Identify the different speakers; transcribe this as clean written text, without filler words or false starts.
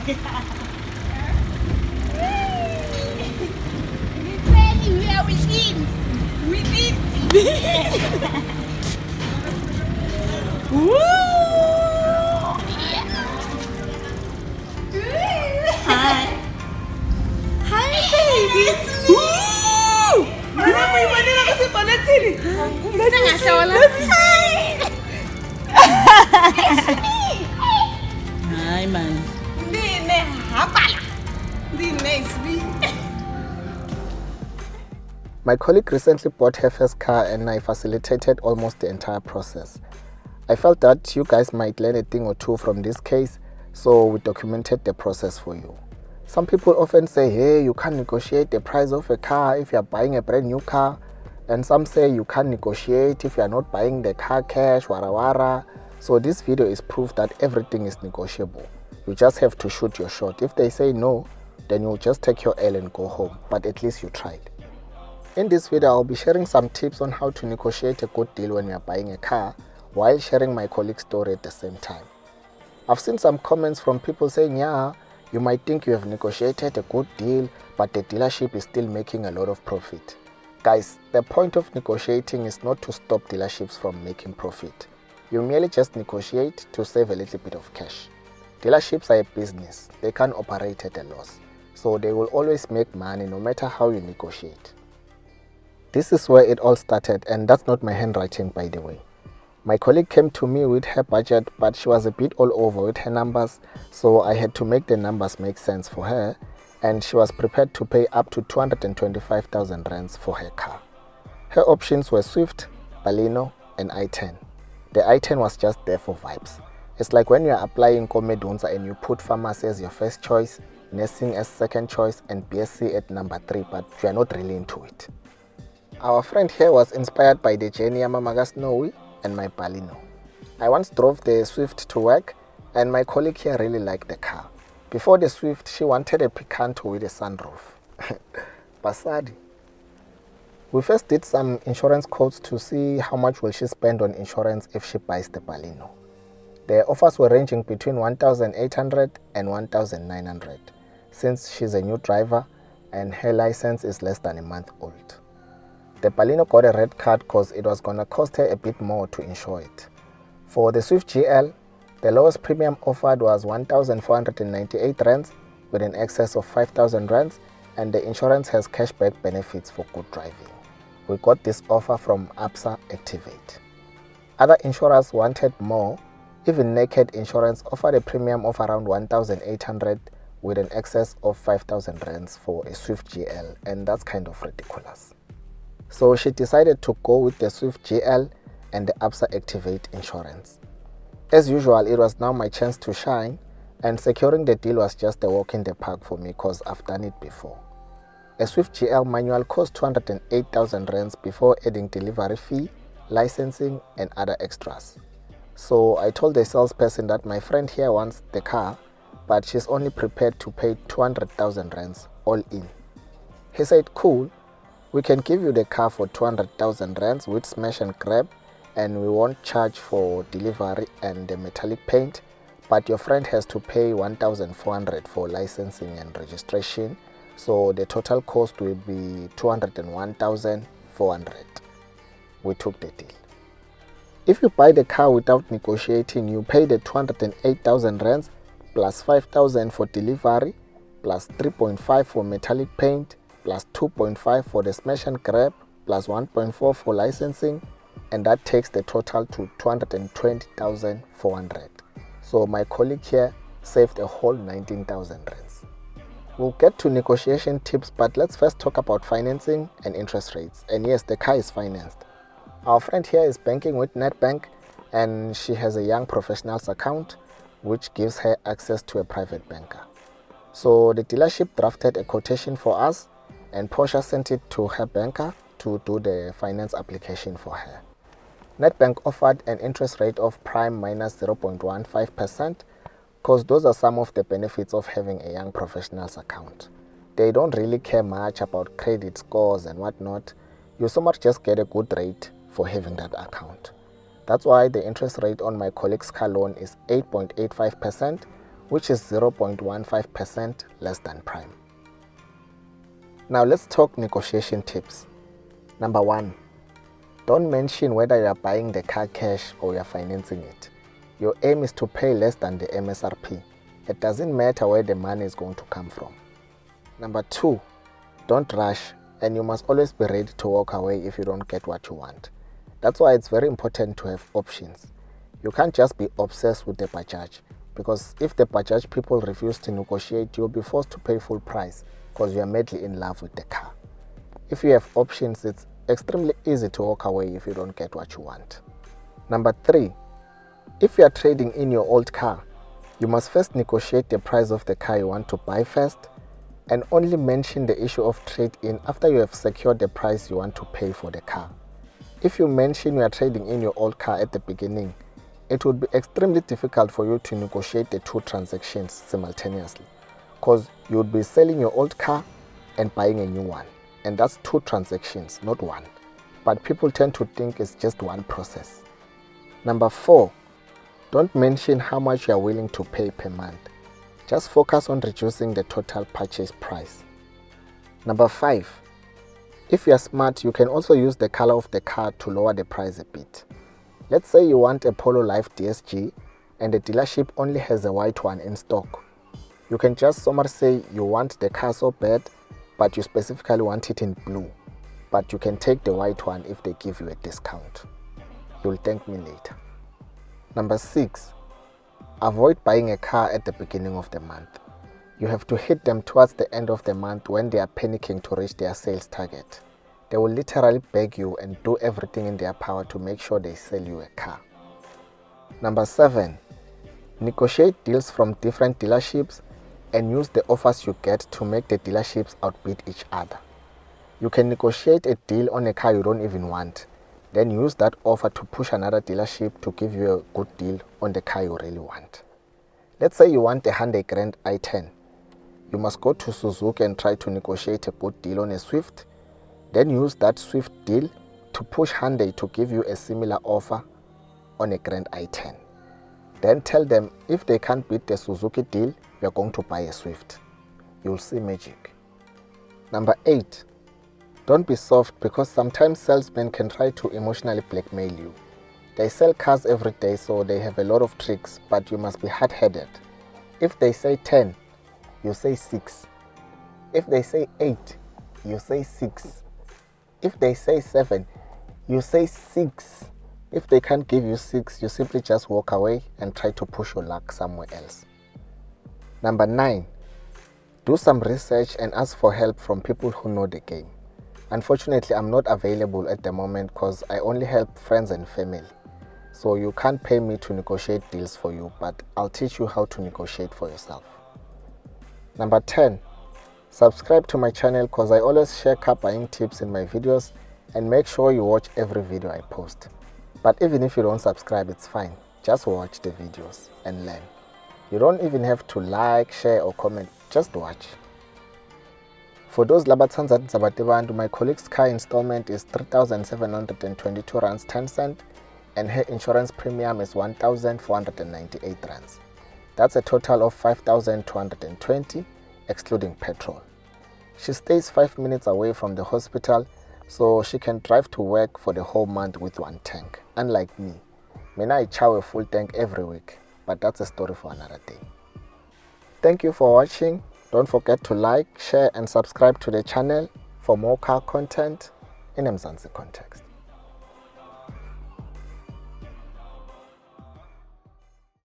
Speaker 1: We are within. Woo! Hi. Hi, baby. Woo! Hi, man.
Speaker 2: My colleague recently bought her first car and I facilitated almost the entire process. I felt that you guys might learn a thing or two from this case, so we documented the process for you. Some people often say, hey, you can't negotiate the price of a car if you're buying a brand new car. And some say you can't negotiate if you're not buying the car cash, wara wara. So this video is proof that everything is negotiable. You just have to shoot your shot. If they say no, then you'll just take your L and go home. But at least you tried. In this video, I'll be sharing some tips on how to negotiate a good deal when you're buying a car, while sharing my colleague's story at the same time. I've seen some comments from people saying, yeah, you might think you have negotiated a good deal, but the dealership is still making a lot of profit. Guys, the point of negotiating is not to stop dealerships from making profit. You merely just negotiate to save a little bit of cash. Dealerships are a business. They can't operate at a loss. So they will always make money no matter how you negotiate. This is where it all started, and that's not my handwriting, by the way. My colleague came to me with her budget, but she was a bit all over with her numbers, so I had to make the numbers make sense for her, and she was prepared to pay up to 225,000 rands for her car. Her options were Swift, Baleno, and i10. The i10 was just there for vibes. It's like when you're applying Komedunza and you put pharmacy as your first choice, nursing as second choice, and BSc at number 3, but you're not really into it. Our friend here was inspired by the journey Mamaga Snowy and my Baleno. I once drove the Swift to work, and my colleague here really liked the car. Before the Swift, she wanted a Picanto with a sunroof. Basadi. We first did some insurance quotes to see how much will she spend on insurance if she buys the Baleno. The offers were ranging between 1,800 and 1,900, since she's a new driver and her license is less than a month old. The Baleno got a red card because it was going to cost her a bit more to insure it. For the Swift GL, the lowest premium offered was 1,498 rands with an excess of 5,000 rands, and the insurance has cashback benefits for good driving. We got this offer from ABSA Activate. Other insurers wanted more. Even Naked Insurance offered a premium of around 1,800 with an excess of 5,000 rands for a Swift GL, and that's kind of ridiculous. So she decided to go with the Swift GL and the ABSA Activate insurance. As usual, it was now my chance to shine, and securing the deal was just a walk in the park for me because I've done it before. A Swift GL manual cost 208,000 rands before adding delivery fee, licensing, and other extras. So I told the salesperson that my friend here wants the car, but she's only prepared to pay 200,000 rands all in. He said, cool. We can give you the car for 200,000 rands with smash and grab, and we won't charge for delivery and the metallic paint, but your friend has to pay 1,400 for licensing and registration, so the total cost will be 201,400. We took the deal. If you buy the car without negotiating, you pay the 208,000 rands plus 5,000 for delivery, plus 3.5 for metallic paint, plus 2.5 for the smash and grab, plus 1.4 for licensing, and that takes the total to 220,400. So my colleague here saved a whole 19,000 rands. We'll get to negotiation tips, but let's first talk about financing and interest rates. And yes, the car is financed. Our friend here is banking with Nedbank, and she has a young professionals account, which gives her access to a private banker. So the dealership drafted a quotation for us, and Porsche sent it to her banker to do the finance application for her. Nedbank offered an interest rate of prime minus 0.15%, because those are some of the benefits of having a young professionals account. They don't really care much about credit scores and whatnot. You so much just get a good rate for having that account. That's why the interest rate on my colleague's car loan is 8.85%, which is 0.15% less than prime. Now let's talk negotiation tips. Number 1, don't mention whether you are buying the car cash or you are financing it. Your aim is to pay less than the MSRP. It doesn't matter where the money is going to come from. Number 2, don't rush, and you must always be ready to walk away if you don't get what you want. That's why it's very important to have options. You can't just be obsessed with the Bajaj, because if the Bajaj people refuse to negotiate, you'll be forced to pay full price because you are madly in love with the car. If you have options, it's extremely easy to walk away if you don't get what you want. Number 3, if you are trading in your old car, you must first negotiate the price of the car you want to buy first, and only mention the issue of trade-in after you have secured the price you want to pay for the car. If you mention you are trading in your old car at the beginning, it would be extremely difficult for you to negotiate the two transactions simultaneously, because you would be selling your old car and buying a new one, and that's two transactions, not one. But people tend to think it's just one process. Number 4, don't mention how much you are willing to pay per month. Just focus on reducing the total purchase price. Number 5, if you are smart, you can also use the color of the car to lower the price a bit. Let's say you want a Polo Life DSG and the dealership only has a white one in stock. You can just somewhere say you want the car so bad, but you specifically want it in blue. But you can take the white one if they give you a discount. You'll thank me later. Number 6, avoid buying a car at the beginning of the month. You have to hit them towards the end of the month when they are panicking to reach their sales target. They will literally beg you and do everything in their power to make sure they sell you a car. Number 7, negotiate deals from different dealerships and use the offers you get to make the dealerships outbid each other. You can negotiate a deal on a car you don't even want, then use that offer to push another dealership to give you a good deal on the car you really want. Let's say you want a 100 grand i10. You must go to Suzuki and try to negotiate a good deal on a Swift, then use that Swift deal to push Hyundai to give you a similar offer on a Grand i10. Then tell them if they can't beat the Suzuki deal, you're going to buy a Swift. You'll see magic. Number 8, don't be soft, because sometimes salesmen can try to emotionally blackmail you. They sell cars every day, so they have a lot of tricks, but you must be hard-headed. If they say 10, you say 6. If they say 8, you say 6. If they say 7, you say 6. If they can't give you 6, you simply just walk away and try to push your luck somewhere else. Number 9, do some research and ask for help from people who know the game. Unfortunately, I'm not available at the moment because I only help friends and family. So you can't pay me to negotiate deals for you, but I'll teach you how to negotiate for yourself. Number 10, subscribe to my channel because I always share car buying tips in my videos, and make sure you watch every video I post. But even if you don't subscribe, it's fine. Just watch the videos and learn. You don't even have to like, share or comment, just watch. For those labatsanza Zabatibandu, my colleague's car installment is 3,722 rands 10 cents and her insurance premium is 1,498 rands. That's a total of 5,220 excluding petrol. She stays 5 minutes away from the hospital, so she can drive to work for the whole month with one tank. Unlike me, I chow a full tank every week, but that's a story for another day. Thank you for watching. Don't forget to like, share and subscribe to the channel for more car content in a Mzansi context.